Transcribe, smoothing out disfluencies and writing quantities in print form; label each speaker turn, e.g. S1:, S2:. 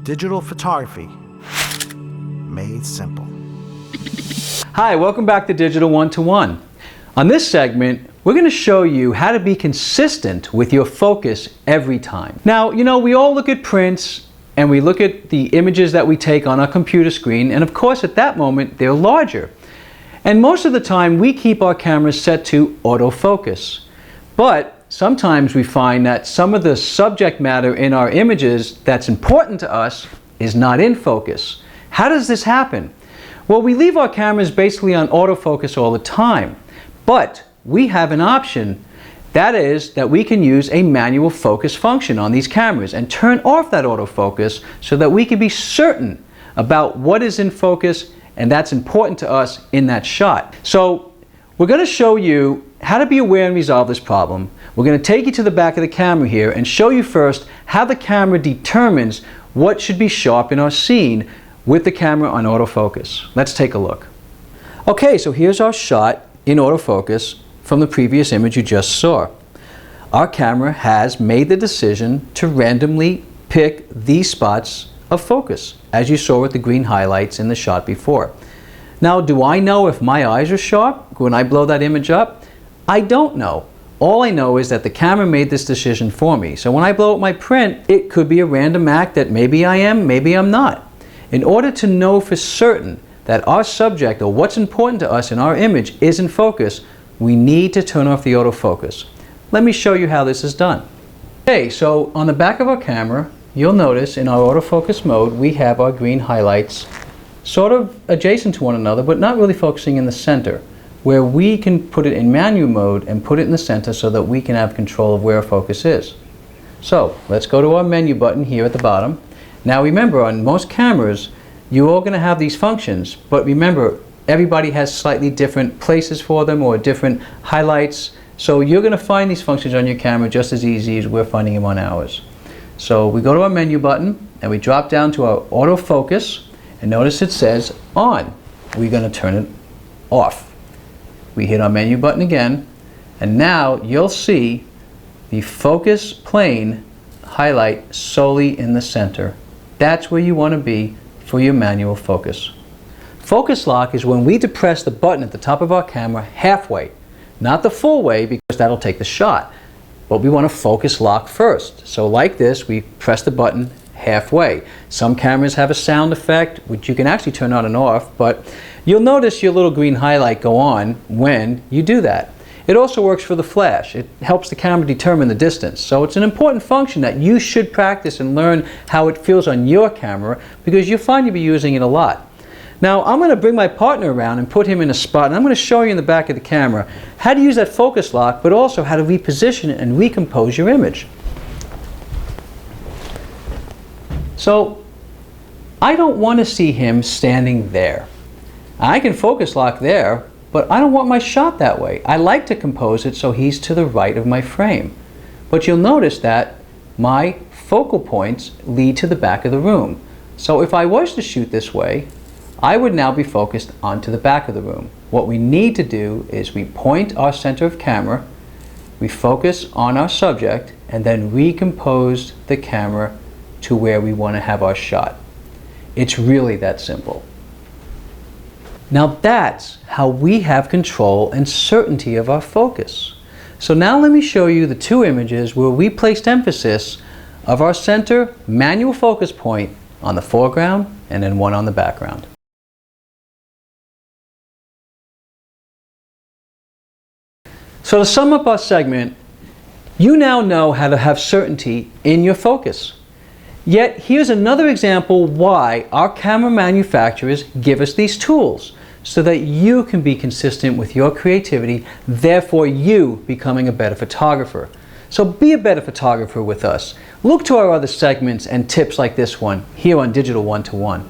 S1: Digital photography made simple.
S2: Hi, welcome back to Digital 1-to-1. On this segment, we're going to show you how to be consistent with your focus every time. Now, we all look at prints and we look at the images that we take on our computer screen, and of course at that moment they're larger. And most of the time we keep our cameras set to autofocus. But sometimes we find that some of the subject matter in our images that's important to us is not in focus. How does this happen? Well, we leave our cameras basically on autofocus all the time, but we have an option. That is that we can use a manual focus function on these cameras and turn off that autofocus so that we can be certain about what is in focus and that's important to us in that shot. So we're going to show you how to be aware and resolve this problem. We're going to take you to the back of the camera here and show you first how the camera determines what should be sharp in our scene with the camera on autofocus. Let's take a look. Okay, so here's our shot in autofocus from the previous image you just saw. Our camera has made the decision to randomly pick these spots of focus, as you saw with the green highlights in the shot before. Now, do I know if my eyes are sharp when I blow that image up? I don't know. All I know is that the camera made this decision for me. So when I blow up my print, it could be a random act that maybe I am, maybe I'm not. In order to know for certain that our subject or what's important to us in our image is in focus, we need to turn off the autofocus. Let me show you how this is done. Okay, so on the back of our camera, you'll notice in our autofocus mode, we have our green highlights sort of adjacent to one another, but not really focusing in the center, where we can put it in manual mode and put it in the center so that we can have control of where our focus is. So let's go to our menu button here at the bottom. Now remember, on most cameras, you're all going to have these functions, but remember, everybody has slightly different places for them or different highlights. So you're going to find these functions on your camera just as easy as we're finding them on ours. So we go to our menu button and we drop down to our autofocus, and notice it says on. We're going to turn it off. We hit our menu button again, and now you'll see the focus plane highlight solely in the center. That's where you want to be for your manual focus. Focus lock is when we depress the button at the top of our camera halfway, not the full way because that'll take the shot. But we want to focus lock first. So like this, we press the button halfway. Some cameras have a sound effect, which you can actually turn on and off, but you'll notice your little green highlight go on when you do that. It also works for the flash. It helps the camera determine the distance. So it's an important function that you should practice and learn how it feels on your camera because you'll find you'll be using it a lot. Now I'm going to bring my partner around and put him in a spot, and I'm going to show you in the back of the camera how to use that focus lock, but also how to reposition it and recompose your image. So I don't want to see him standing there. I can focus lock there, but I don't want my shot that way. I like to compose it so he's to the right of my frame. But you'll notice that my focal points lead to the back of the room. So if I was to shoot this way, I would now be focused onto the back of the room. What we need to do is we point our center of camera, we focus on our subject, and then recompose the camera to where we want to have our shot. It's really that simple. Now that's how we have control and certainty of our focus. So now let me show you the two images where we placed emphasis of our center manual focus point on the foreground and then one on the background. So to sum up our segment, you now know how to have certainty in your focus. Yet here's another example why our camera manufacturers give us these tools, so that you can be consistent with your creativity, therefore you becoming a better photographer. So be a better photographer with us. Look to our other segments and tips like this one here on Digital 1-to-1.